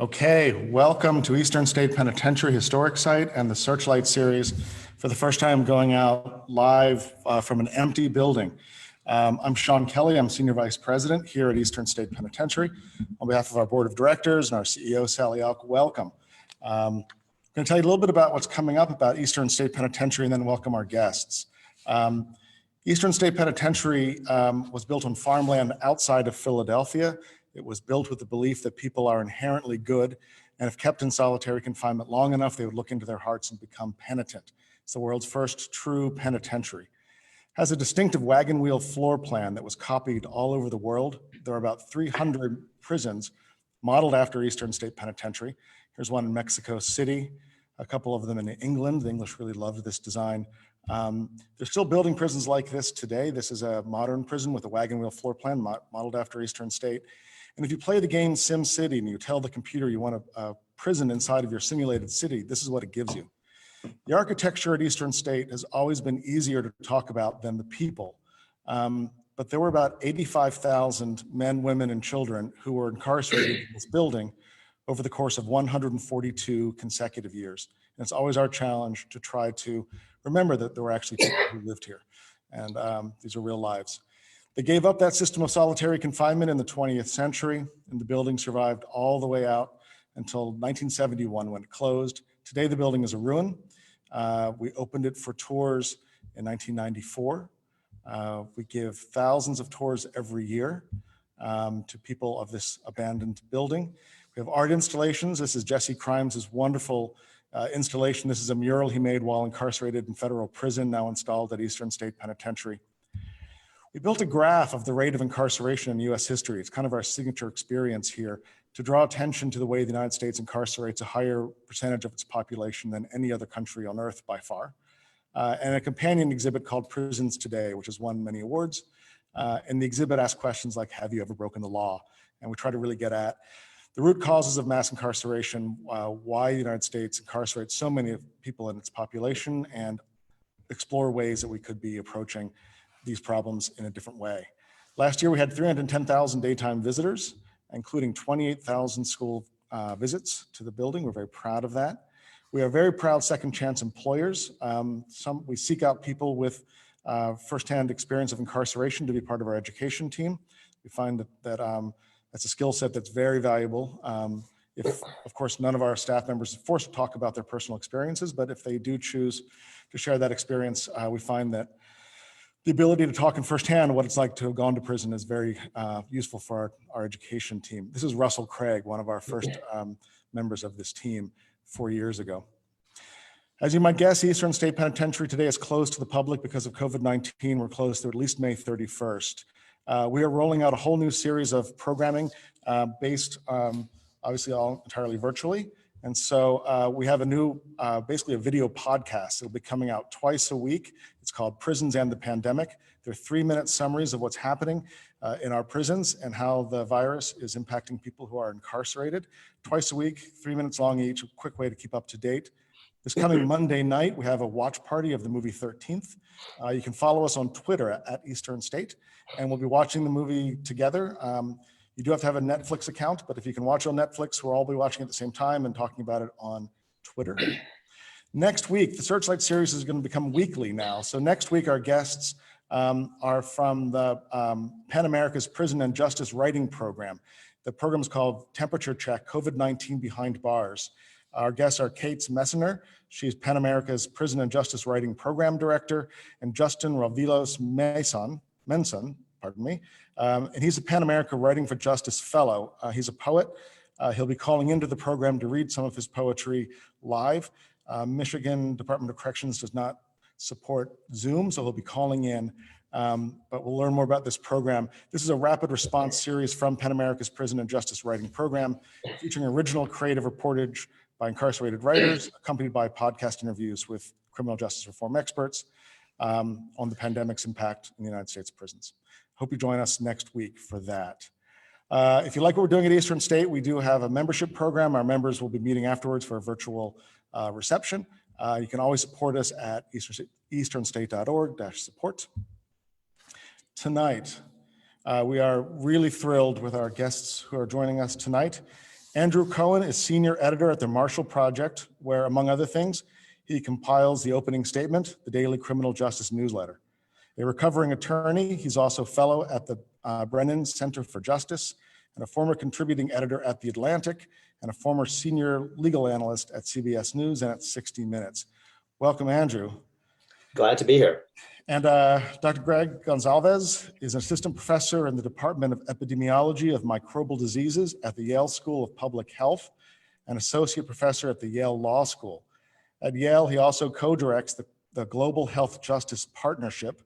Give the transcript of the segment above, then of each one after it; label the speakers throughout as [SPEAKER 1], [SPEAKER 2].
[SPEAKER 1] Okay, welcome to Eastern State Penitentiary Historic Site and the Searchlight Series. For the first time going out live from an empty building. I'm Sean Kelly, I'm Senior Vice President here at Eastern State Penitentiary. On behalf of our Board of Directors and our CEO, Sally Elk, welcome. I'm going to tell you a little bit about what's coming up about Eastern State Penitentiary and then welcome our guests. Eastern State Penitentiary was built on farmland outside of Philadelphia. It was built with the belief that people are inherently good, and if kept in solitary confinement long enough, they would look into their hearts and become penitent. It's the world's first true penitentiary. It has a distinctive wagon wheel floor plan that was copied all over the world. There are about 300 prisons modeled after Eastern State Penitentiary. Here's one in Mexico City, a couple of them in England. The English really loved this design. They're still building prisons like this today. This is a modern prison with a wagon wheel floor plan modeled after Eastern State. And if you play the game Sim City and you tell the computer you want a prison inside of your simulated city, this is what it gives you. The architecture at Eastern State has always been easier to talk about than the people. But there were about 85,000 men, women, and children who were incarcerated in this building over the course of 142 consecutive years. And it's always our challenge to try to remember that there were actually people who lived here. And these are real lives. They gave up that system of solitary confinement in the 20th century, and the building survived all the way out until 1971 when it closed. Today, the building is a ruin. We opened it for tours in 1994. We give thousands of tours every year to people of this abandoned building. We have art installations. This is Jesse Crimes' wonderful installation. This is a mural he made while incarcerated in federal prison, now installed at Eastern State Penitentiary. We built a graph of the rate of incarceration in US history. It's kind of our signature experience here to draw attention to the way the United States incarcerates a higher percentage of its population than any other country on earth by far. And a companion exhibit called Prisons Today, which has won many awards. And the exhibit asks questions like, have you ever broken the law? And we try to really get at the root causes of mass incarceration, why the United States incarcerates so many people in its population, and explore ways that we could be approaching these problems in a different way. Last year, we had 310,000 daytime visitors, including 28,000 school visits to the building. We're very proud of that. We are very proud second chance employers. We seek out people with firsthand experience of incarceration to be part of our education team. We find that that's a skill set that's very valuable. If, of course, none of our staff members are forced to talk about their personal experiences, but if they do choose to share that experience, we find that the ability to talk in firsthand what it's like to have gone to prison is very useful for our education team. This is Russell Craig, one of our first members of this team 4 years ago. As you might guess, Eastern State Penitentiary today is closed to the public because of COVID-19. We're closed through at least May 31st. We are rolling out a whole new series of programming based obviously all entirely virtually. And so we have a new, basically a video podcast. It'll be coming out twice a week. It's called Prisons and the Pandemic. They're 3-minute summaries of what's happening in our prisons and how the virus is impacting people who are incarcerated. Twice a week, 3 minutes long each, a quick way to keep up to date. This coming Monday night, we have a watch party of the movie 13th. You can follow us on Twitter at Eastern State, and we'll be watching the movie together. You do have to have a Netflix account, but if you can watch on Netflix, we'll all be watching at the same time and talking about it on Twitter. Next week, the Searchlight series is going to become weekly now. So next week, our guests are from the PEN America's Prison and Justice Writing Program. The program is called Temperature Check, COVID-19 Behind Bars. Our guests are Kate Messner. She's PEN America's Prison and Justice Writing Program Director, and Justin Ravilos Menson, pardon me. And he's a PEN America Writing for Justice Fellow. He's a poet. He'll be calling into the program to read some of his poetry live. Michigan Department of Corrections does not support Zoom, so he'll be calling in, but we'll learn more about this program. This is a rapid response series from PEN America's Prison and Justice Writing Program, featuring original creative reportage by incarcerated writers, accompanied by podcast interviews with criminal justice reform experts on the pandemic's impact in the United States prisons. Hope you join us next week for that. If you like what we're doing at Eastern State, we do have a membership program. Our members will be meeting afterwards for a virtual reception. You can always support us at easternstate.org/support. Tonight, we are really thrilled with our guests who are joining us tonight. Andrew Cohen is senior editor at the Marshall Project, where, among other things, he compiles the opening statement, the daily criminal justice newsletter. A recovering attorney, he's also fellow at the Brennan Center for Justice and a former contributing editor at The Atlantic and a former senior legal analyst at CBS News and at 60 Minutes. Welcome, Andrew.
[SPEAKER 2] Glad to be here.
[SPEAKER 1] And Dr. Gregg Gonsalves is an assistant professor in the Department of Epidemiology of Microbial Diseases at the Yale School of Public Health and associate professor at the Yale Law School. At Yale, he also co-directs the Global Health Justice Partnership,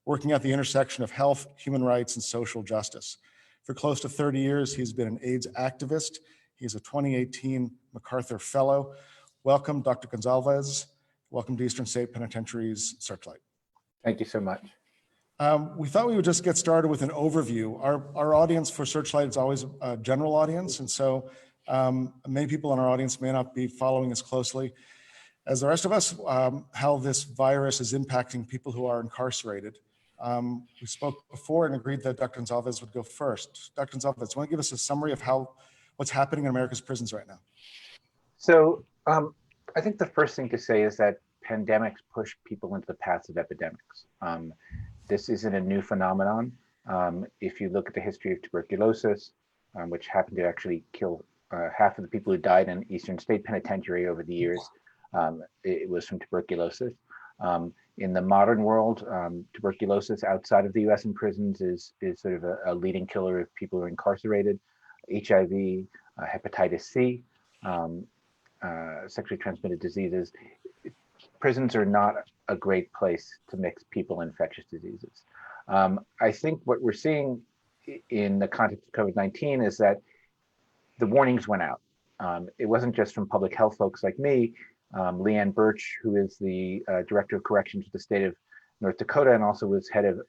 [SPEAKER 1] working at the intersection of health, human rights, and social justice. For close to 30 years, he's been an AIDS activist. He's a 2018 MacArthur Fellow. Welcome, Dr. Gonsalves. Welcome to Eastern State Penitentiary's Searchlight.
[SPEAKER 3] Thank you so much.
[SPEAKER 1] We thought we would just get started with an overview. Our audience for Searchlight is always a general audience, and so many people in our audience may not be following as closely as the rest of us, how this virus is impacting people who are incarcerated. We spoke before and agreed that Dr. Gonsalves would go first. Dr. Gonsalves, do you want to give us a summary of what's happening in America's prisons right now?
[SPEAKER 3] So I think the first thing to say is that pandemics push people into the paths of epidemics. This isn't a new phenomenon. If you look at the history of tuberculosis, which happened to actually kill half of the people who died in Eastern State Penitentiary over the years, it was from tuberculosis. In the modern world, tuberculosis outside of the US in prisons is sort of a leading killer of people who are incarcerated. HIV, hepatitis C, sexually transmitted diseases. Prisons are not a great place to mix people and infectious diseases. I think what we're seeing in the context of COVID-19 is that the warnings went out. It wasn't just from public health folks like me. Leanne Birch, who is the Director of Corrections for the state of North Dakota and also was head of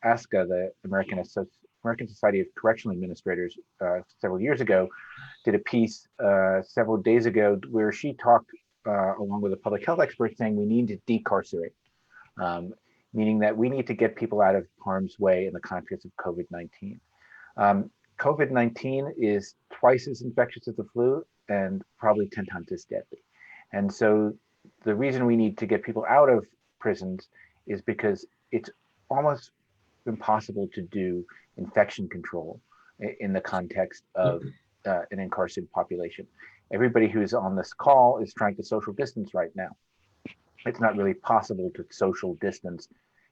[SPEAKER 3] ASCA, the American Society of Correctional Administrators, several years ago, did a piece several days ago where she talked along with a public health expert saying we need to decarcerate, meaning that we need to get people out of harm's way in the context of COVID-19. COVID-19 is twice as infectious as the flu and probably 10 times as deadly. And so the reason we need to get people out of prisons is because it's almost impossible to do infection control in the context of an incarcerated population. Everybody who's on this call is trying to social distance right now. It's not really possible to social distance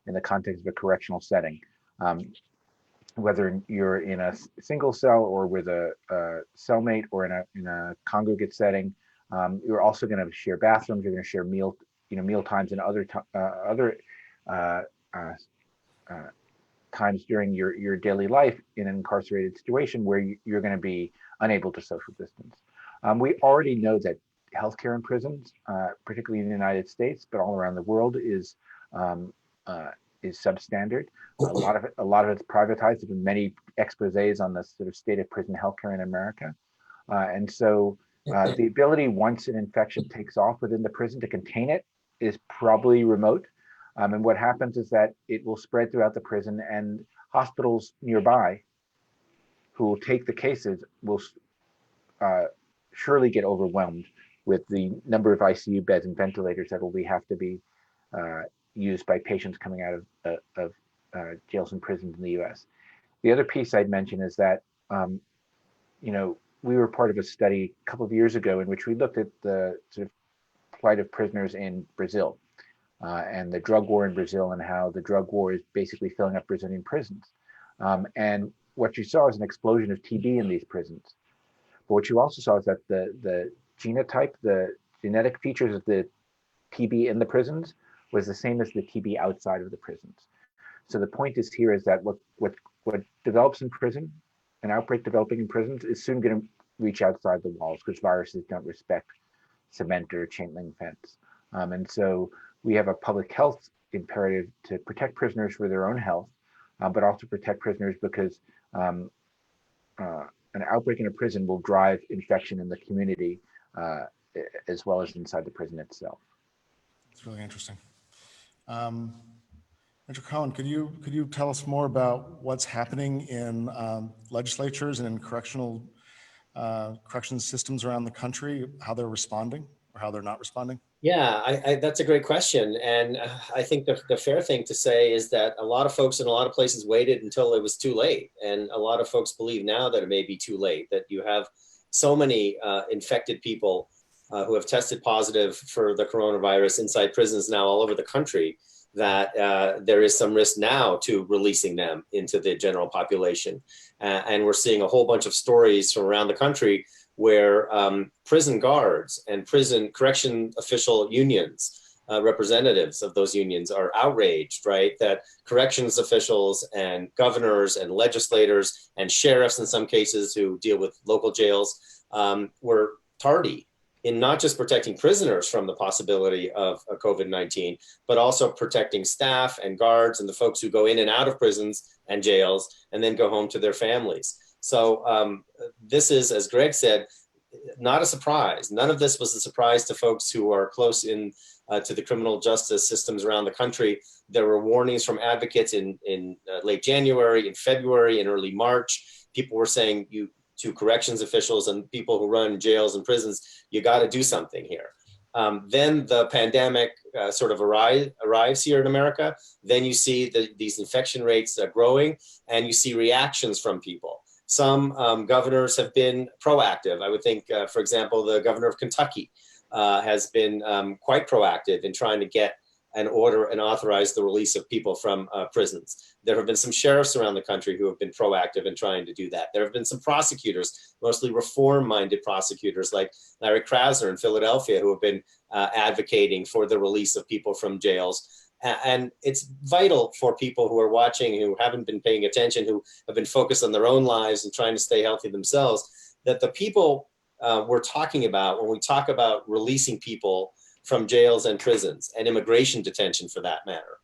[SPEAKER 3] in the context of a correctional setting. Whether you're in a single cell or with a cellmate or in a congregate setting, you're also going to share bathrooms. You're going to share meal times and other times during your daily life in an incarcerated situation where you're going to be unable to social distance. We already know that healthcare in prisons, particularly in the United States, but all around the world, is substandard. A lot of it's privatized. There's been many exposés on the sort of state of prison healthcare in America, and so the ability, once an infection takes off within the prison, to contain it is probably remote. And what happens is that it will spread throughout the prison, and hospitals nearby who will take the cases will surely get overwhelmed with the number of ICU beds and ventilators that will have to be used by patients coming out of jails and prisons in the US. The other piece I'd mention is that, we were part of a study a couple of years ago in which we looked at the sort of plight of prisoners in Brazil and the drug war in Brazil and how the drug war is basically filling up Brazilian prisons. And what you saw is an explosion of TB in these prisons. But what you also saw is that the genotype, the genetic features of the TB in the prisons was the same as the TB outside of the prisons. So the point is that what develops in prison, an outbreak developing in prisons, is soon going to reach outside the walls because viruses don't respect cement or chain link fence. And so we have a public health imperative to protect prisoners for their own health, but also protect prisoners because an outbreak in a prison will drive infection in the community as well as inside the prison itself.
[SPEAKER 1] It's really interesting. Andrew Cohen, could you tell us more about what's happening in legislatures and in correctional corrections systems around the country, how they're responding or how they're not responding?
[SPEAKER 2] Yeah, that's a great question. And I think the fair thing to say is that a lot of folks in a lot of places waited until it was too late. And a lot of folks believe now that it may be too late, that you have so many infected people who have tested positive for the coronavirus inside prisons now all over the country, that there is some risk now to releasing them into the general population. And we're seeing a whole bunch of stories from around the country where prison guards and prison correction official unions, representatives of those unions are outraged, right? That corrections officials and governors and legislators and sheriffs in some cases who deal with local jails were tardy in not just protecting prisoners from the possibility of COVID-19, but also protecting staff and guards and the folks who go in and out of prisons and jails and then go home to their families. So this is, as Gregg said, not a surprise. None of this was a surprise to folks who are close in to the criminal justice systems around the country. There were warnings from advocates in late January, in February, in early March. People were saying to corrections officials and people who run jails and prisons, you got to do something here. Then the pandemic sort of arrives here in America. Then you see these infection rates growing, and you see reactions from people. Some governors have been proactive. I would think, for example, the governor of Kentucky has been quite proactive in trying to get and order and authorize the release of people from prisons. There have been some sheriffs around the country who have been proactive in trying to do that. There have been some prosecutors, mostly reform-minded prosecutors like Larry Krasner in Philadelphia, who have been advocating for the release of people from jails. And it's vital for people who are watching, who haven't been paying attention, who have been focused on their own lives and trying to stay healthy themselves, that the people we're talking about when we talk about releasing people from jails and prisons and immigration detention for that matter,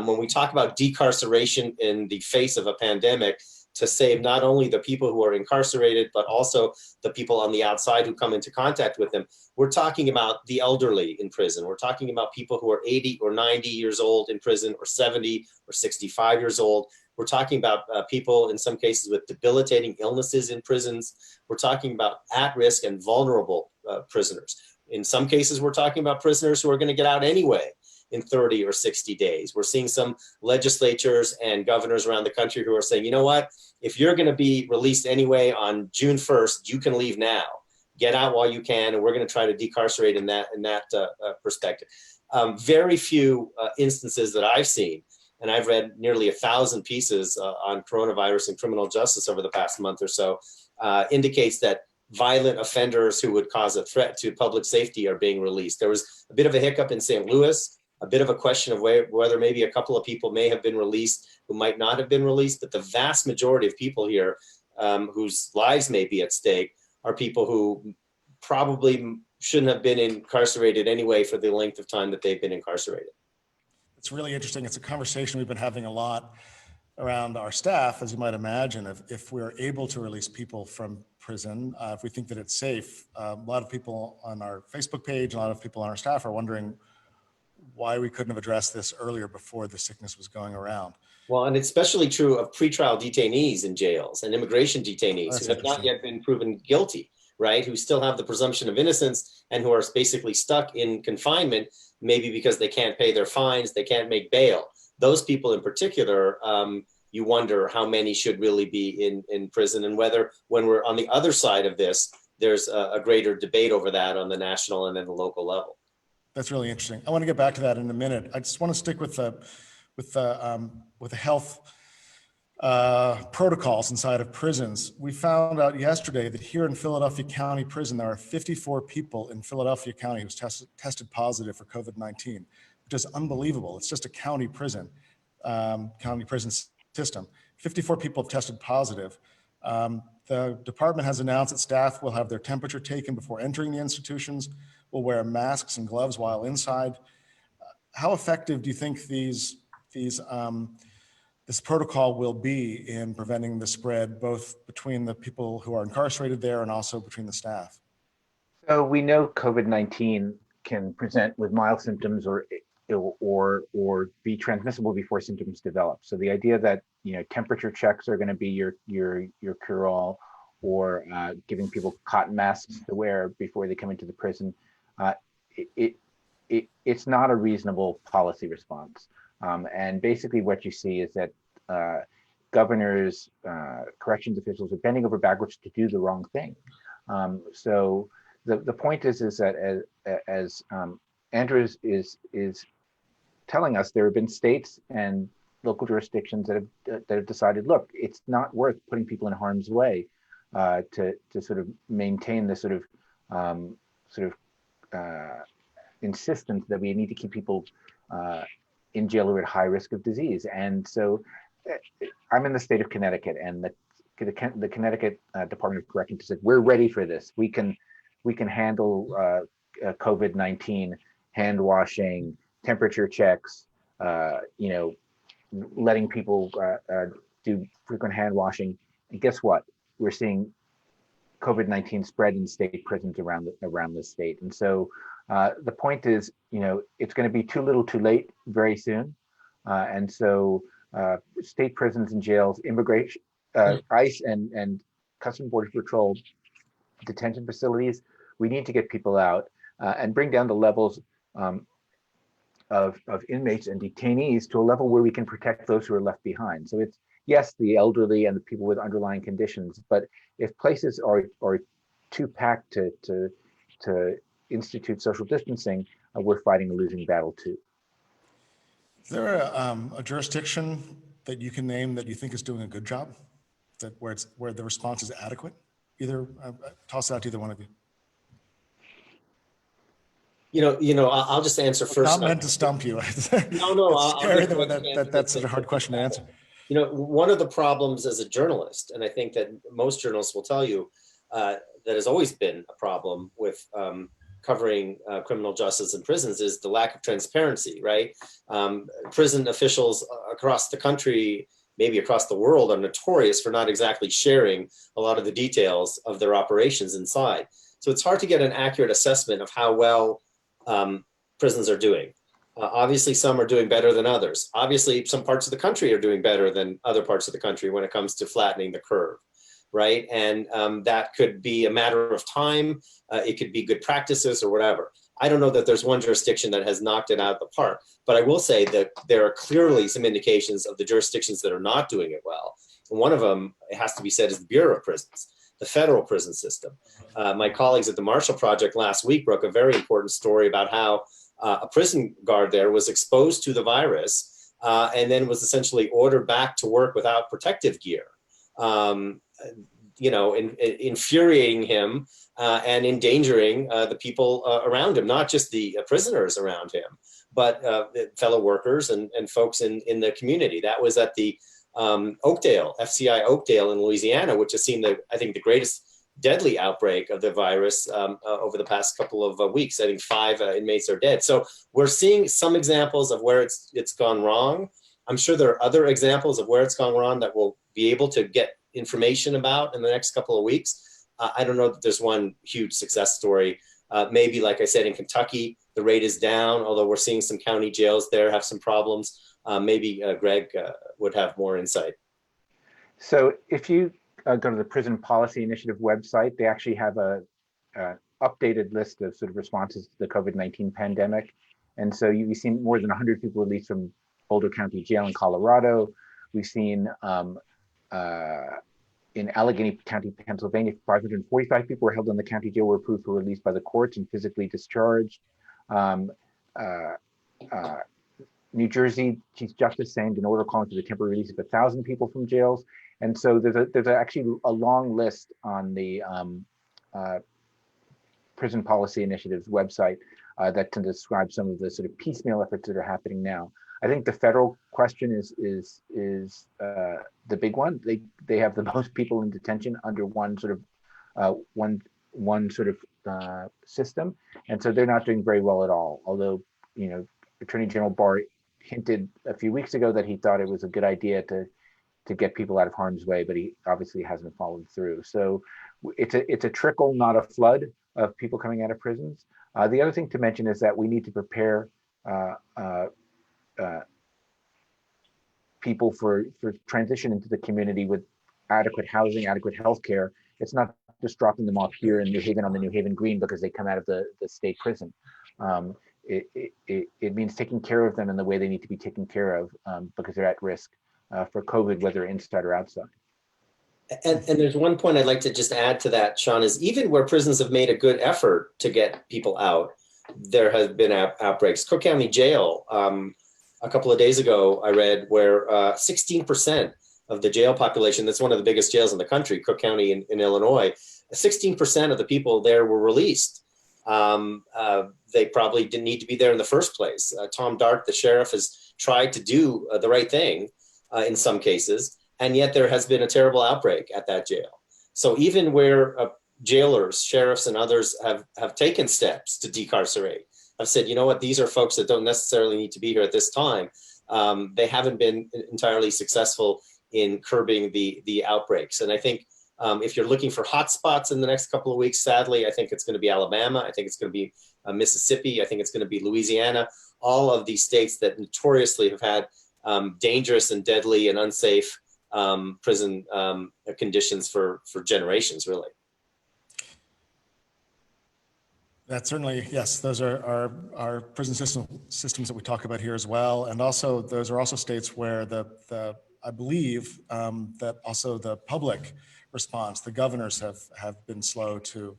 [SPEAKER 2] when we talk about decarceration in the face of a pandemic to save not only the people who are incarcerated, but also the people on the outside who come into contact with them, we're talking about the elderly in prison. We're talking about people who are 80 or 90 years old in prison, or 70 or 65 years old. We're talking about people in some cases with debilitating illnesses in prisons. We're talking about at-risk and vulnerable prisoners. In some cases, we're talking about prisoners who are going to get out anyway in 30 or 60 days. We're seeing some legislatures and governors around the country who are saying, you know what, if you're going to be released anyway on June 1st, you can leave now. Get out while you can, and we're going to try to decarcerate in that perspective. Very few instances that I've seen, and I've read nearly 1,000 pieces on coronavirus and criminal justice over the past month or so, indicates that violent offenders who would cause a threat to public safety are being released. There was a bit of a hiccup in St. Louis, a bit of a question of whether maybe a couple of people may have been released who might not have been released, but the vast majority of people here whose lives may be at stake are people who probably shouldn't have been incarcerated anyway for the length of time that they've been incarcerated.
[SPEAKER 1] It's really interesting. It's a conversation we've been having a lot around our staff, as you might imagine. If we're able to release people from prison, if we think that it's safe, a lot of people on our Facebook page, a lot of people on our staff are wondering why we couldn't have addressed this earlier before the sickness was going around.
[SPEAKER 2] Well, and it's especially true of pretrial detainees in jails and immigration detainees who have not yet been proven guilty, right? Who still have the presumption of innocence and who are basically stuck in confinement, maybe because they can't pay their fines, they can't make bail. Those people in particular, you wonder how many should really be in prison, and whether when we're on the other side of this, there's a greater debate over that on the national and then the local level.
[SPEAKER 1] That's really interesting. I want to get back to that in a minute. I just want to stick with the health protocols inside of prisons. We found out yesterday that here in Philadelphia County Prison, there are 54 people in Philadelphia County who's tested positive for COVID-19, which is unbelievable. It's just a county prison system. 54 people have tested positive. The department has announced that staff will have their temperature taken before entering the institutions, will wear masks and gloves while inside. How effective do you think this protocol will be in preventing the spread, both between the people who are incarcerated there and also between the staff?
[SPEAKER 3] So we know COVID-19 can present with mild symptoms or be transmissible before symptoms develop. So the idea that temperature checks are going to be your cure-all, or giving people cotton masks to wear before they come into the prison, it's not a reasonable policy response. And basically what you see is that governors, corrections officials are bending over backwards to do the wrong thing. So the point is that as Andrew is telling us, there have been states and local jurisdictions that have decided, look, it's not worth putting people in harm's way to sort of maintain this sort of insistence that we need to keep people in jail who are at high risk of disease. And so I'm in the state of Connecticut, and the Connecticut Department of Corrections said, we're ready for this. We can handle COVID-19, hand washing, temperature checks, letting people do frequent hand washing. And guess what? We're seeing COVID-19 spread in state prisons around the state. And so the point is, it's going to be too little too late very soon. And so state prisons and jails, immigration, ICE and Customs Border Patrol detention facilities, we need to get people out and bring down the levels of inmates and detainees to a level where we can protect those who are left behind. So it's, yes, the elderly and the people with underlying conditions, but if places are too packed to institute social distancing, we're fighting a losing battle too.
[SPEAKER 1] Is there a jurisdiction that you can name that you think is doing a good job, where the response is adequate? Either toss it out to either one of you.
[SPEAKER 2] I'll just answer first.
[SPEAKER 1] Not meant to stump you.
[SPEAKER 2] No.
[SPEAKER 1] It's scary that's such a hard question to answer.
[SPEAKER 2] One of the problems as a journalist, and I think that most journalists will tell you, that has always been a problem with covering criminal justice in prisons, is the lack of transparency, right? Prison officials across the country, maybe across the world, are notorious for not exactly sharing a lot of the details of their operations inside. So it's hard to get an accurate assessment of how well prisons are doing. Obviously, some are doing better than others. Obviously, some parts of the country are doing better than other parts of the country when it comes to flattening the curve, right? And that could be a matter of time. It could be good practices or whatever. I don't know that there's one jurisdiction that has knocked it out of the park, but I will say that there are clearly some indications of the jurisdictions that are not doing it well. And one of them, it has to be said, is the Bureau of Prisons, the federal prison system. My colleagues at the Marshall Project last week broke a very important story about how a prison guard there was exposed to the virus and then was essentially ordered back to work without protective gear, infuriating him and endangering the people around him, not just the prisoners around him, but fellow workers and folks in the community. That was at the Oakdale, FCI Oakdale in Louisiana, which has seen I think the greatest deadly outbreak of the virus over the past couple of weeks. I think 5 inmates are dead. So we're seeing some examples of where it's gone wrong. I'm sure there are other examples of where it's gone wrong that we'll be able to get information about in the next couple of weeks. I don't know that there's one huge success story. Maybe, like I said, in Kentucky, the rate is down, although we're seeing some county jails there have some problems. Maybe Gregg would have more insight.
[SPEAKER 3] So if you go to the Prison Policy Initiative website, they actually have a updated list of sort of responses to the COVID-19 pandemic. And so we've seen more than 100 people released from Boulder County Jail in Colorado. We've seen in Allegheny County, Pennsylvania, 545 people were held in the county jail, were approved for release by the courts and physically discharged. New Jersey Chief Justice signed an order calling for the temporary release of 1,000 people from jails. And so there's actually a long list on the Prison Policy Initiative's website that can describe some of the sort of piecemeal efforts that are happening now. I think the federal question is the big one. They have the most people in detention under one sort of system, and so they're not doing very well at all. Although Attorney General Barr hinted a few weeks ago that he thought it was a good idea to get people out of harm's way, but he obviously hasn't followed through. So it's a trickle, not a flood of people coming out of prisons. The other thing to mention is that we need to prepare people for transition into the community with adequate housing, adequate health care, it's not just dropping them off here in New Haven on the New Haven Green because they come out of the state prison. It means taking care of them in the way they need to be taken care of because they're at risk for COVID, whether inside or outside.
[SPEAKER 2] And there's one point I'd like to just add to that, Sean, is even where prisons have made a good effort to get people out, there have been outbreaks. Cook County Jail, a couple of days ago, I read where 16% of the jail population, that's one of the biggest jails in the country, Cook County in Illinois, 16% of the people there were released. They probably didn't need to be there in the first place. Tom Dart, the sheriff, has tried to do the right thing in some cases, and yet there has been a terrible outbreak at that jail. So even where jailers, sheriffs, and others have taken steps to decarcerate, have said, you know what, these are folks that don't necessarily need to be here at this time. They haven't been entirely successful in curbing the outbreaks. And I think if you're looking for hotspots in the next couple of weeks, sadly, I think it's going to be Alabama. I think it's going to be Mississippi. I think it's going to be Louisiana. All of these states that notoriously have had dangerous and deadly and unsafe prison conditions for generations, really.
[SPEAKER 1] That certainly, yes, those are our prison systems that we talk about here as well. And also, those are also states where I believe that also the public response, the governors have been slow to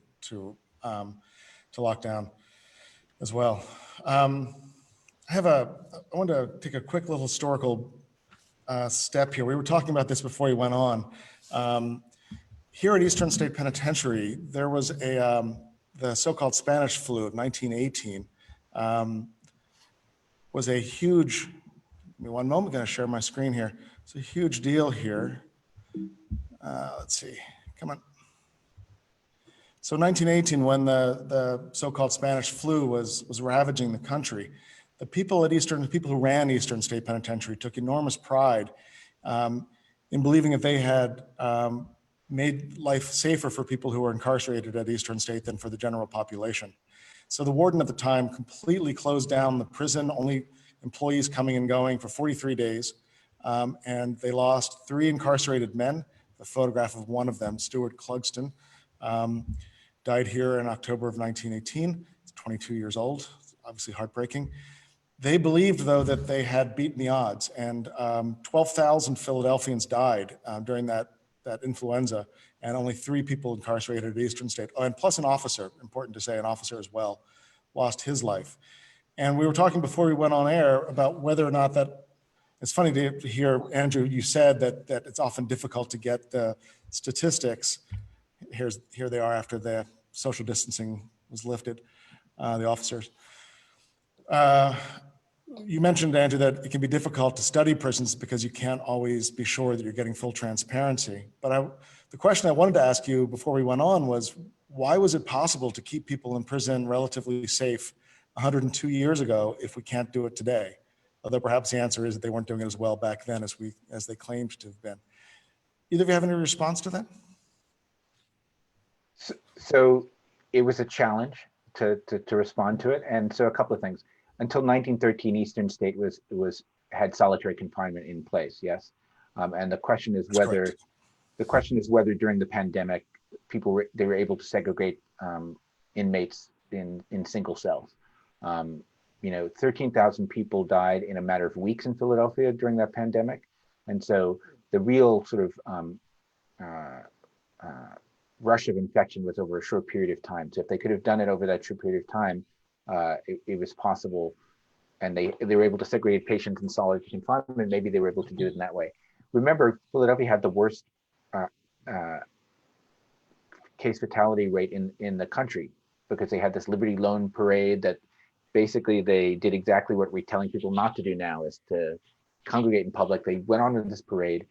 [SPEAKER 1] lock down as well. I want to take a quick little historical step here. We were talking about this before you went on. Here at Eastern State Penitentiary, there was the so-called Spanish flu of 1918 was a huge, give me one moment, I'm going to share my screen here. It's a huge deal here. Let's see, come on. So 1918, when the so-called Spanish flu was ravaging the country, the people who ran Eastern State Penitentiary took enormous pride in believing that they had made life safer for people who were incarcerated at Eastern State than for the general population. So the warden at the time completely closed down the prison, only employees coming and going for 43 days. And they lost 3 incarcerated men. The photograph of one of them, Stuart Clugston, died here in October of 1918. He's 22 years old, obviously heartbreaking. They believed, though, that they had beaten the odds, and 12,000 Philadelphians died during that influenza, and only 3 people incarcerated at Eastern State. Oh, and plus an officer, important to say, an officer as well, lost his life. And we were talking before we went on air about whether or not that, it's funny to hear, Andrew, you said that it's often difficult to get the statistics. Here they are after the social distancing was lifted, the officers. You mentioned, Andrew, that it can be difficult to study prisons because you can't always be sure that you're getting full transparency. But the question I wanted to ask you before we went on was, why was it possible to keep people in prison relatively safe 102 years ago if we can't do it today? Although perhaps the answer is that they weren't doing it as well back then as they claimed to have been. Either of you have any response to that?
[SPEAKER 3] So it was a challenge to respond to it. And so a couple of things. Until 1913, Eastern State had solitary confinement in place. Yes, and the question is whether during the pandemic they were able to segregate inmates in single cells. 13,000 people died in a matter of weeks in Philadelphia during that pandemic, and so the real sort of rush of infection was over a short period of time. So if they could have done it over that short period of time, it was possible, and they were able to segregate patients in solitary confinement. Maybe they were able to do it in that way. Remember, Philadelphia had the worst case fatality rate in the country because they had this Liberty Loan parade that basically they did exactly what we're telling people not to do now, is to congregate in public. They went on to this parade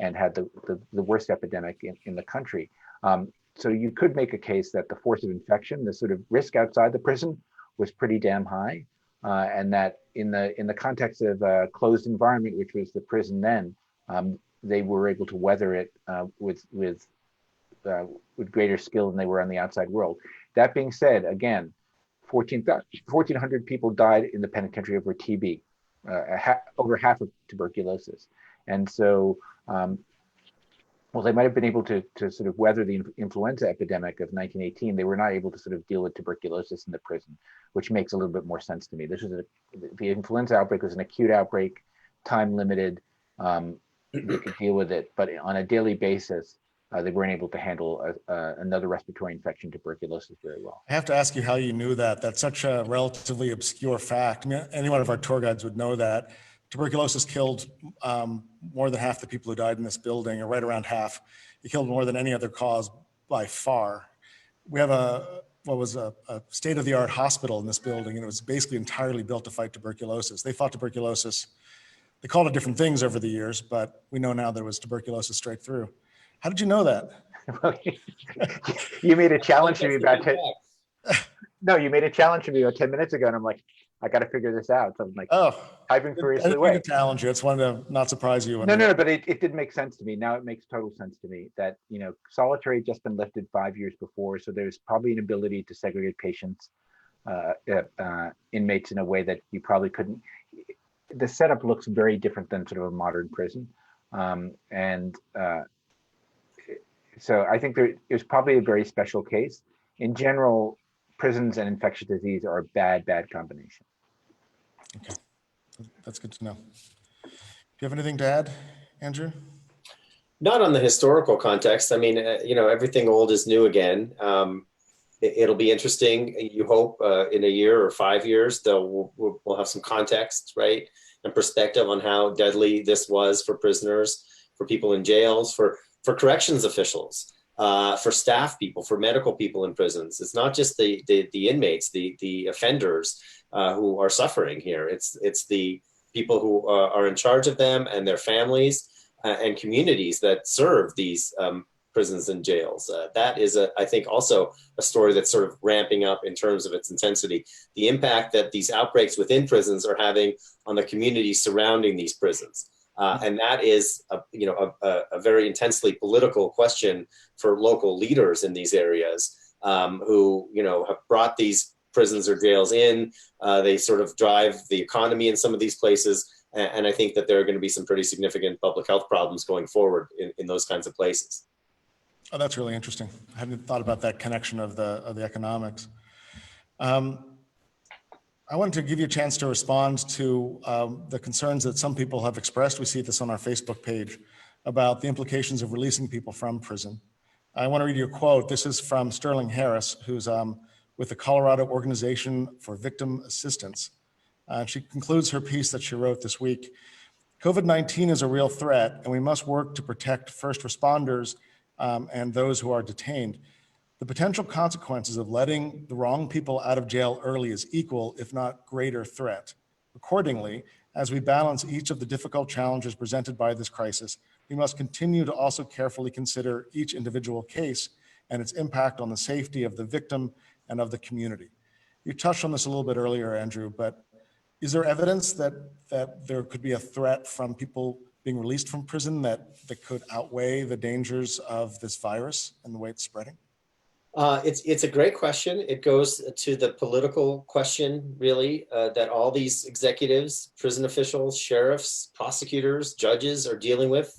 [SPEAKER 3] and had the worst epidemic in the country. So you could make a case that the force of infection, the sort of risk outside the prison, was pretty damn high, and that in the context of a closed environment, which was the prison then, they were able to weather it with greater skill than they were on the outside world. That being said, again, 1,400 people died in the penitentiary over TB, over half of tuberculosis, and so Well, they might have been able to sort of weather the influenza epidemic of 1918. They were not able to sort of deal with tuberculosis in the prison, which makes a little bit more sense to me. The influenza outbreak was an acute outbreak, time limited. They could deal with it, but on a daily basis, they weren't able to handle another respiratory infection, tuberculosis, very well.
[SPEAKER 1] I have to ask you how you knew that. That's such a relatively obscure fact. I mean, any one of our tour guides would know that. Tuberculosis killed more than half the people who died in this building, or right around half. It killed more than any other cause by far. We have a state-of-the-art hospital in this building, and it was basically entirely built to fight tuberculosis. They fought tuberculosis. They called it different things over the years, but we know now there was tuberculosis straight through. How did you know that?
[SPEAKER 3] You made a challenge to me about 10. No, you made a challenge to me about 10 minutes ago, and I'm like, I got to figure this out. So I'm like, typing furiously away.
[SPEAKER 1] I didn't challenge you. It's one to not surprise you.
[SPEAKER 3] No, but it did make sense to me. Now it makes total sense to me that, solitary had just been lifted 5 years before. So there's probably an ability to segregate patients, inmates in a way that you probably couldn't. The setup looks very different than sort of a modern prison. So I think it was probably a very special case. In general, prisons and infectious disease are a bad combination.
[SPEAKER 1] Okay, that's good to know. Do you have anything to add, Andrew?
[SPEAKER 2] Not on the historical context. I mean, everything old is new again. It'll be interesting. You hope in a year or 5 years, we'll have some context, right, and perspective on how deadly this was for prisoners, for people in jails, for corrections officials, for staff people, for medical people in prisons. It's not just the inmates, the offenders who are suffering here. It's the people who are in charge of them and their families and communities that serve these prisons and jails. That is, I think, also a story that's sort of ramping up in terms of its intensity. The impact that these outbreaks within prisons are having on the communities surrounding these prisons. And that is, a very intensely political question for local leaders in these areas who, have brought these prisons or jails in. They sort of drive the economy in some of these places. And I think that there are going to be some pretty significant public health problems going forward in those kinds of places.
[SPEAKER 1] Oh, that's really interesting. I hadn't thought about that connection of the economics. I wanted to give you a chance to respond to the concerns that some people have expressed. We see this on our Facebook page about the implications of releasing people from prison. I want to read you a quote. This is from Sterling Harris, who's with the Colorado Organization for Victim Assistance. She concludes her piece that she wrote this week. COVID-19 is a real threat, and we must work to protect first responders and those who are detained. The potential consequences of letting the wrong people out of jail early is equal, if not greater, threat. Accordingly, as we balance each of the difficult challenges presented by this crisis, we must continue to also carefully consider each individual case and its impact on the safety of the victim and of the community. You touched on this a little bit earlier, Andrew, but is there evidence that there could be a threat from people being released from prison that could outweigh the dangers of this virus and the way it's spreading?
[SPEAKER 2] It's a great question. It goes to the political question, really, that all these executives, prison officials, sheriffs, prosecutors, judges are dealing with.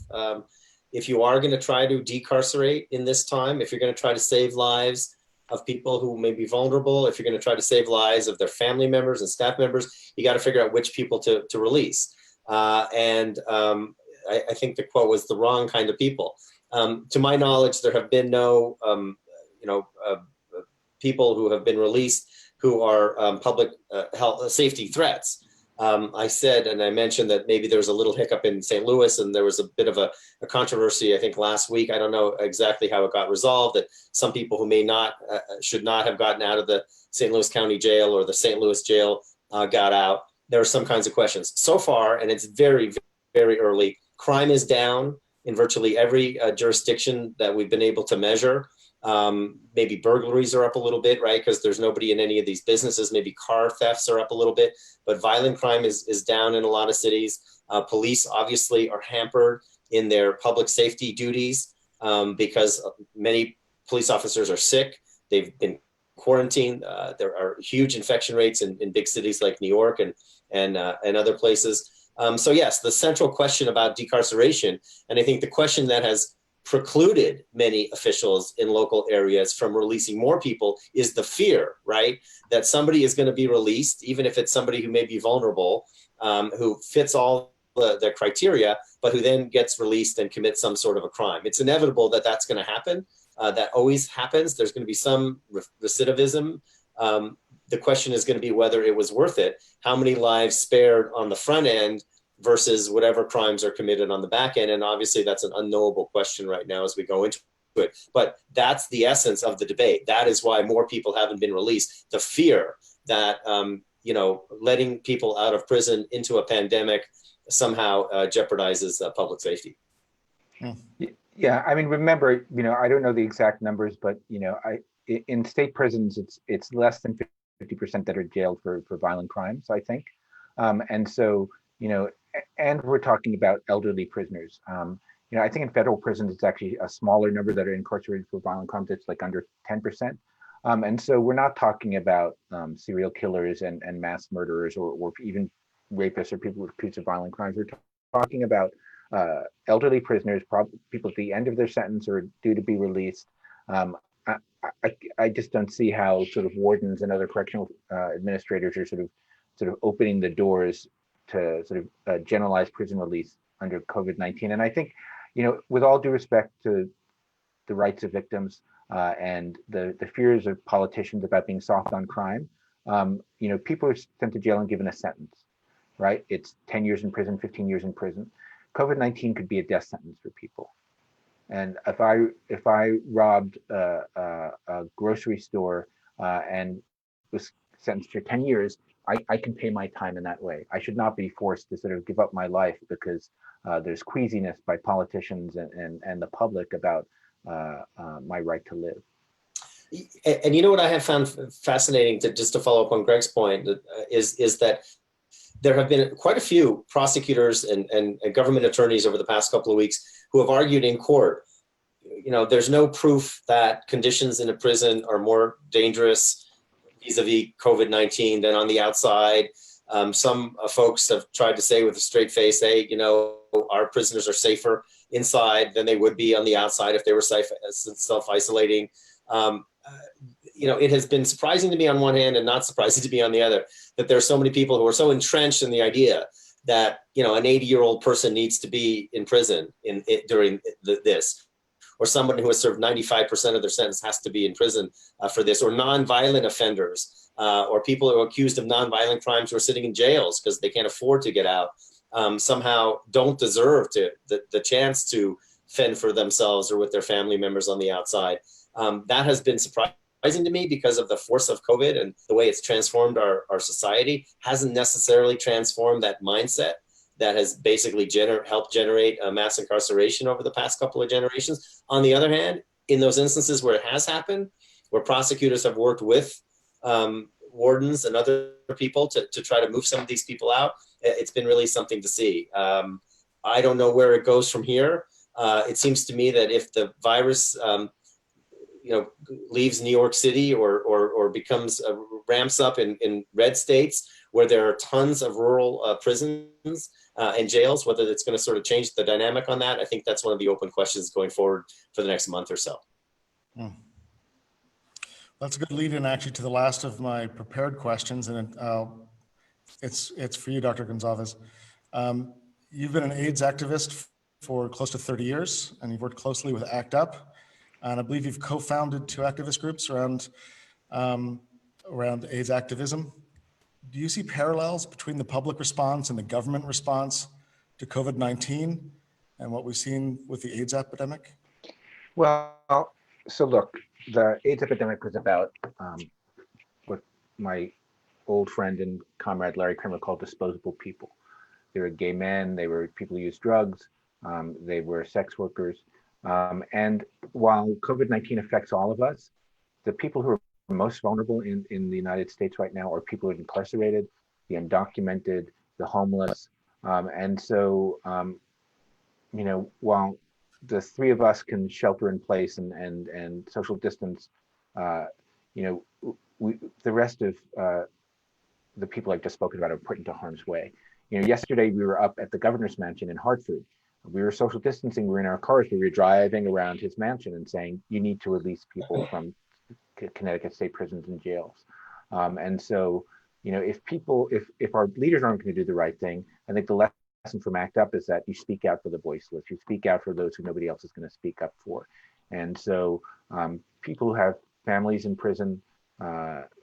[SPEAKER 2] If you are going to try to decarcerate in this time, if you're going to try to save lives of people who may be vulnerable, if you're going to try to save lives of their family members and staff members, you got to figure out which people to release. I think the quote was the wrong kind of people. To my knowledge, there have been no people who have been released who are public health safety threats. I said, and I mentioned that maybe there was a little hiccup in St. Louis, and there was a bit of a controversy, I think, last week. I don't know exactly how it got resolved, that some people who may not, should not have gotten out of the St. Louis County Jail or the St. Louis Jail got out. There are some kinds of questions. So far, and it's very, very early, crime is down in virtually every jurisdiction that we've been able to measure. Maybe burglaries are up a little bit, right? Because there's nobody in any of these businesses. Maybe car thefts are up a little bit, but violent crime is down in a lot of cities. Police obviously are hampered in their public safety duties because many police officers are sick. They've been quarantined. There are huge infection rates in big cities like New York and other places. So yes, the central question about decarceration, and I think the question that has precluded many officials in local areas from releasing more people is the fear, right? That somebody is going to be released, even if it's somebody who may be vulnerable, who fits all the criteria, but who then gets released and commits some sort of a crime. It's inevitable that that's going to happen. That always happens. There's going to be some recidivism. The question is going to be whether it was worth it. How many lives spared on the front end versus whatever crimes are committed on the back end. And obviously that's an unknowable question right now as we go into it. But that's the essence of the debate. That is why more people haven't been released. The fear that, letting people out of prison into a pandemic somehow jeopardizes public safety.
[SPEAKER 3] Yeah, I mean, remember, I don't know the exact numbers, but, in state prisons, it's less than 50% that are jailed for violent crimes, I think. And so, and we're talking about elderly prisoners. I think in federal prisons, it's actually a smaller number that are incarcerated for violent crimes. It's like under 10%. And so we're not talking about serial killers and mass murderers or even rapists or people with accused of violent crimes. We're talking about elderly prisoners, people at the end of their sentence or due to be released. I just don't see how sort of wardens and other correctional administrators are sort of opening the doors to sort of generalized prison release under COVID-19. And I think, with all due respect to the rights of victims and the fears of politicians about being soft on crime, people are sent to jail and given a sentence, right? It's 10 years in prison, 15 years in prison. COVID-19 could be a death sentence for people. And if I robbed a grocery store and was sentenced to 10 years, I can pay my time in that way. I should not be forced to sort of give up my life because there's queasiness by politicians and the public about my right to live.
[SPEAKER 2] And you know what I have found fascinating, just to follow up on Gregg's point, is that there have been quite a few prosecutors and government attorneys over the past couple of weeks who have argued in court, there's no proof that conditions in a prison are more dangerous vis-a-vis COVID-19 than on the outside. Some folks have tried to say with a straight face, hey, our prisoners are safer inside than they would be on the outside if they were self-isolating. It has been surprising to me on one hand and not surprising to me on the other that there are so many people who are so entrenched in the idea that, an 80-year-old person needs to be in prison during this, or someone who has served 95% of their sentence has to be in prison for this, or nonviolent offenders, or people who are accused of nonviolent crimes who are sitting in jails because they can't afford to get out, somehow don't deserve the chance to fend for themselves or with their family members on the outside. That has been surprising to me because of the force of COVID and the way it's transformed our society. Hasn't necessarily transformed that mindset that has basically helped generate mass incarceration over the past couple of generations. On the other hand, in those instances where it has happened, where prosecutors have worked with wardens and other people to try to move some of these people out, it's been really something to see. I don't know where it goes from here. It seems to me that if the virus leaves New York City or becomes ramps up in red states where there are tons of rural prisons and jails, whether it's going to sort of change the dynamic on that. I think that's one of the open questions going forward for the next month or so.
[SPEAKER 1] That's a good lead in actually to the last of my prepared questions. And it's for you, Dr. Gonsalves. You've been an AIDS activist for close to 30 years, and you've worked closely with ACT UP. And I believe you've co-founded 2 activist groups around AIDS activism. Do you see parallels between the public response and the government response to COVID-19 and what we've seen with the AIDS epidemic?
[SPEAKER 3] Well, so look, the AIDS epidemic was about what my old friend and comrade Larry Kramer called disposable people. They were gay men, they were people who used drugs, they were sex workers. And while COVID-19 affects all of us, the people who are most vulnerable in the United States right now are people who are incarcerated, the undocumented, the homeless. And so, while the 3 of us can shelter in place and social distance, the rest of the people I've just spoken about are put into harm's way. Yesterday we were up at the governor's mansion in Hartford, We were social distancing, we were in our cars, we were driving around his mansion and saying, you need to release people from Connecticut state prisons and jails. And so, if our leaders aren't going to do the right thing, I think the lesson from ACT UP is that you speak out for the voiceless, you speak out for those who nobody else is going to speak up for. And so people who have families in prison,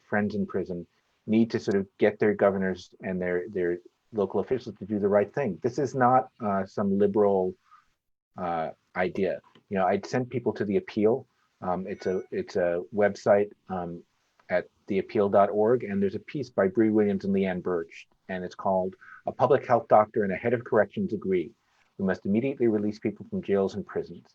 [SPEAKER 3] friends in prison, need to sort of get their governors and their local officials to do the right thing. This is not some liberal idea. I'd send people to the Appeal. It's a website at theappeal.org, and there's a piece by Bree Williams and Leanne Birch, and it's called "A Public Health Doctor and a Head of Corrections Agree. We must immediately release people from jails and prisons.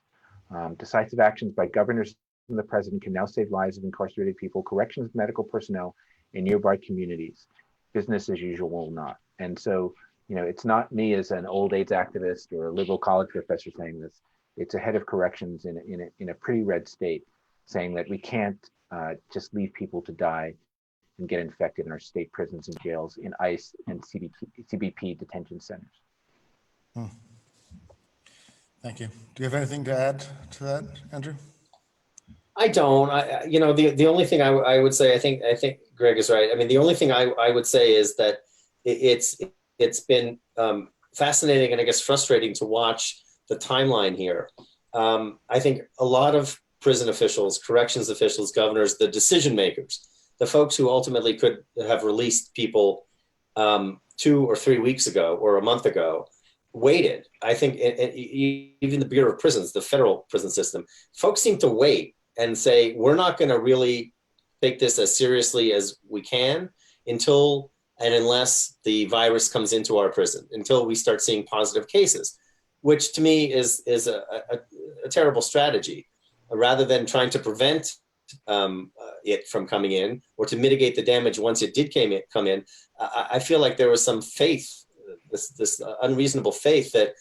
[SPEAKER 3] Decisive actions by governors and the president can now save lives of incarcerated people, corrections medical personnel in nearby communities. Business as usual will not." And so, it's not me as an old AIDS activist or a liberal college professor saying this. It's a head of corrections in a pretty red state saying that we can't just leave people to die and get infected in our state prisons and jails, in ICE and CBP detention centers.
[SPEAKER 1] Thank you. Do you have anything to add to that, Andrew?
[SPEAKER 2] I don't. The only thing I would say, I think Gregg is right. I mean, the only thing I would say is that it's been fascinating and I guess frustrating to watch the timeline here. I think a lot of prison officials, corrections officials, governors, the decision makers, the folks who ultimately could have released people 2 or 3 weeks ago or a month ago, waited. I think even the Bureau of Prisons, the federal prison system, folks seem to wait and say, we're not going to really take this as seriously as we can until and unless the virus comes into our prison, until we start seeing positive cases, which to me is a terrible strategy. Rather than trying to prevent it from coming in or to mitigate the damage once it did come in, I feel like there was some faith, this unreasonable faith that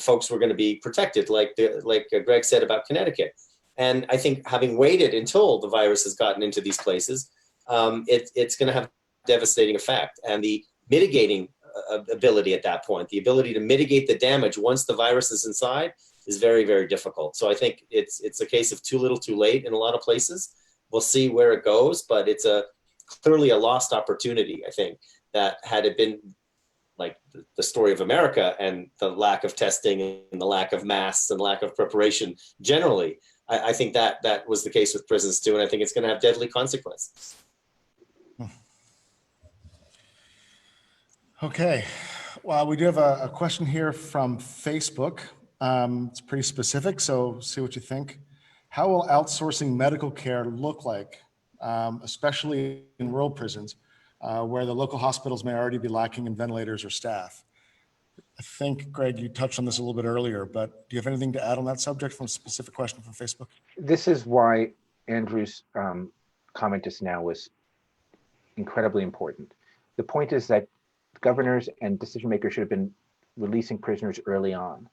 [SPEAKER 2] folks were going to be protected, like Gregg said about Connecticut. And I think having waited until the virus has gotten into these places, it's going to have devastating effect. And the mitigating ability at that point, the ability to mitigate the damage once the virus is inside, is very, very difficult. So I think it's a case of too little too late in a lot of places. We'll see where it goes, but it's clearly a lost opportunity, I think, that had it been like the story of America and the lack of testing and the lack of masks and lack of preparation generally, I think that was the case with prisons too, and I think it's going to have deadly consequences.
[SPEAKER 1] Okay, well, we do have a question here from Facebook. It's pretty specific, so see what you think. How will outsourcing medical care look like, especially in rural prisons, where the local hospitals may already be lacking in ventilators or staff? I think, Gregg, you touched on this a little bit earlier, but do you have anything to add on that subject from a specific question from Facebook?
[SPEAKER 3] This is why Andrew's comment just now was incredibly important. The point is that governors and decision makers should have been releasing prisoners early on.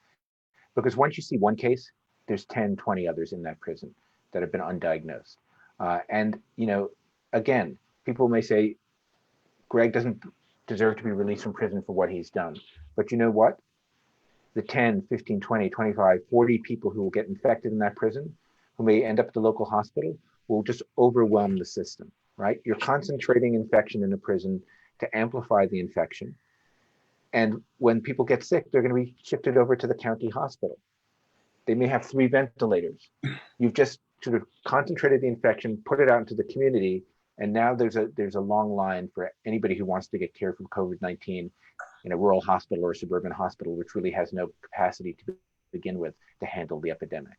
[SPEAKER 3] Because once you see one case, there's 10, 20 others in that prison that have been undiagnosed. And, again, people may say, Gregg doesn't deserve to be released from prison for what he's done. But you know what? The 10, 15, 20, 25, 40 people who will get infected in that prison, who may end up at the local hospital, will just overwhelm the system, right? You're concentrating infection in a prison to amplify the infection. And when people get sick, they're going to be shifted over to the county hospital. They may have 3 ventilators. You've just sort of concentrated the infection, put it out into the community, and now there's a long line for anybody who wants to get care from COVID-19 in a rural hospital or a suburban hospital, which really has no capacity to begin with to handle the epidemic.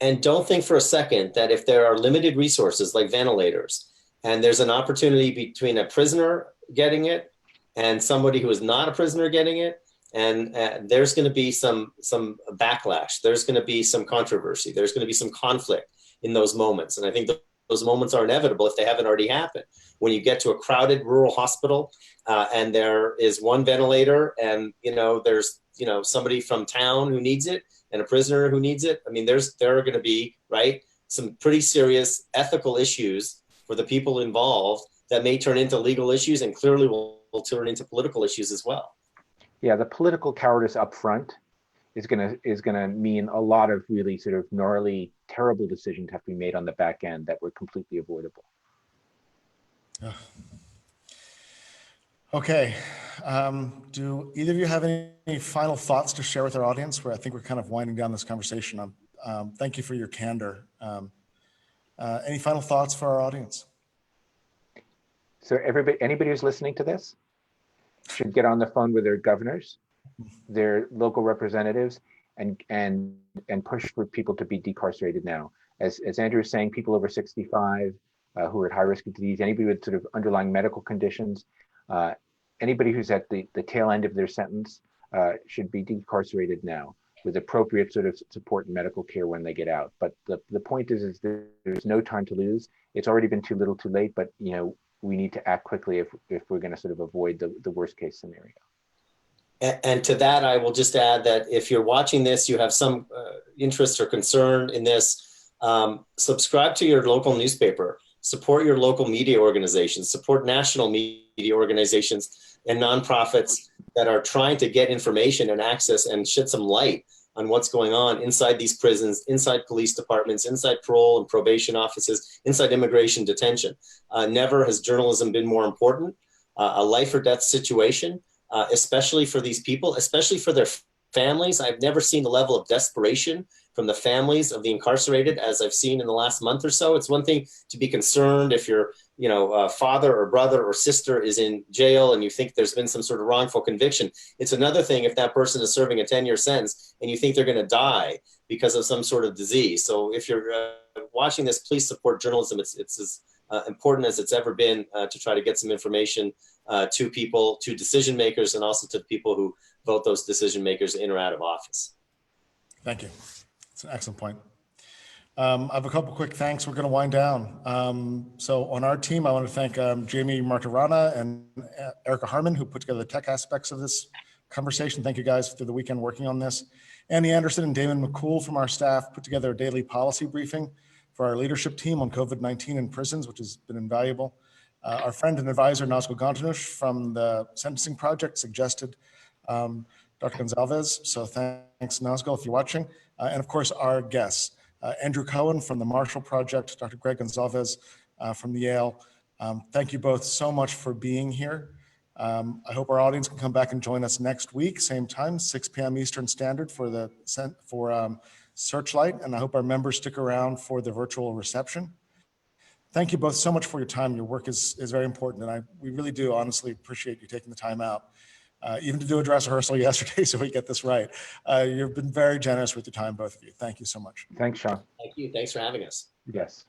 [SPEAKER 2] And don't think for a second that if there are limited resources like ventilators, and there's an opportunity between a prisoner getting it and somebody who is not a prisoner getting it, and there's going to be some backlash. There's going to be some controversy. There's going to be some conflict in those moments. And I think those moments are inevitable if they haven't already happened. When you get to a crowded rural hospital and there is one ventilator and, there's, somebody from town who needs it and a prisoner who needs it. I mean, there are going to be, right, some pretty serious ethical issues for the people involved that may turn into legal issues and clearly will turn into political issues as well.
[SPEAKER 3] Yeah, the political cowardice up front is gonna mean a lot of really sort of gnarly, terrible decisions have to be made on the back end that were completely avoidable.
[SPEAKER 1] Okay. Do either of you have any final thoughts to share with our audience? Where I think we're kind of winding down this conversation. Thank you for your candor. Any final thoughts for our audience?
[SPEAKER 3] So anybody who's listening to this should get on the phone with their governors, their local representatives, and push for people to be decarcerated now. As Andrew was saying, people over 65 who are at high risk of disease, anybody with sort of underlying medical conditions, anybody who's at the tail end of their sentence should be decarcerated now with appropriate sort of support and medical care when they get out. But the point is there's no time to lose. It's already been too little too late, but we need to act quickly if we're going to sort of avoid the worst case scenario.
[SPEAKER 2] And to that, I will just add that if you're watching this, you have some interest or concern in this, subscribe to your local newspaper, support your local media organizations, support national media organizations and nonprofits that are trying to get information and access and shed some light on what's going on inside these prisons, inside police departments, inside parole and probation offices, inside immigration detention. Never has journalism been more important. A life or death situation, especially for these people, especially for their families. I've never seen the level of desperation from the families of the incarcerated as I've seen in the last month or so. It's one thing to be concerned if your father or brother or sister is in jail and you think there's been some sort of wrongful conviction. It's another thing if that person is serving a 10-year sentence and you think they're going to die because of some sort of disease. So if you're watching this, please support journalism. It's as important as it's ever been to try to get some information to people, to decision makers, and also to the people who vote those decision makers in or out of office.
[SPEAKER 1] Thank you. It's an excellent point. I have a couple quick thanks. We're going to wind down. So on our team, I want to thank Jamie Martirana and Erica Harmon, who put together the tech aspects of this conversation. Thank you guys through the weekend working on this. Andy Anderson and Damon McCool from our staff put together a daily policy briefing for our leadership team on COVID-19 in prisons, which has been invaluable. Our friend and advisor, Gregg Gonsalves from the Sentencing Project, suggested Dr. Gonsalves. So thanks, Gregg, if you're watching. And of course, our guests, Andrew Cohen from the Marshall Project, Dr. Gregg Gonsalves from Yale. Thank you both so much for being here. I hope our audience can come back and join us next week, same time, 6 p.m. Eastern Standard for Searchlight. And I hope our members stick around for the virtual reception. Thank you both so much for your time. Your work is very important, and we really do honestly appreciate you taking the time out, even to do a dress rehearsal yesterday so we get this right. You've been very generous with your time, both of you. Thank you so much.
[SPEAKER 3] Thanks, Sean.
[SPEAKER 2] Thank you. Thanks for having us.
[SPEAKER 3] Yes.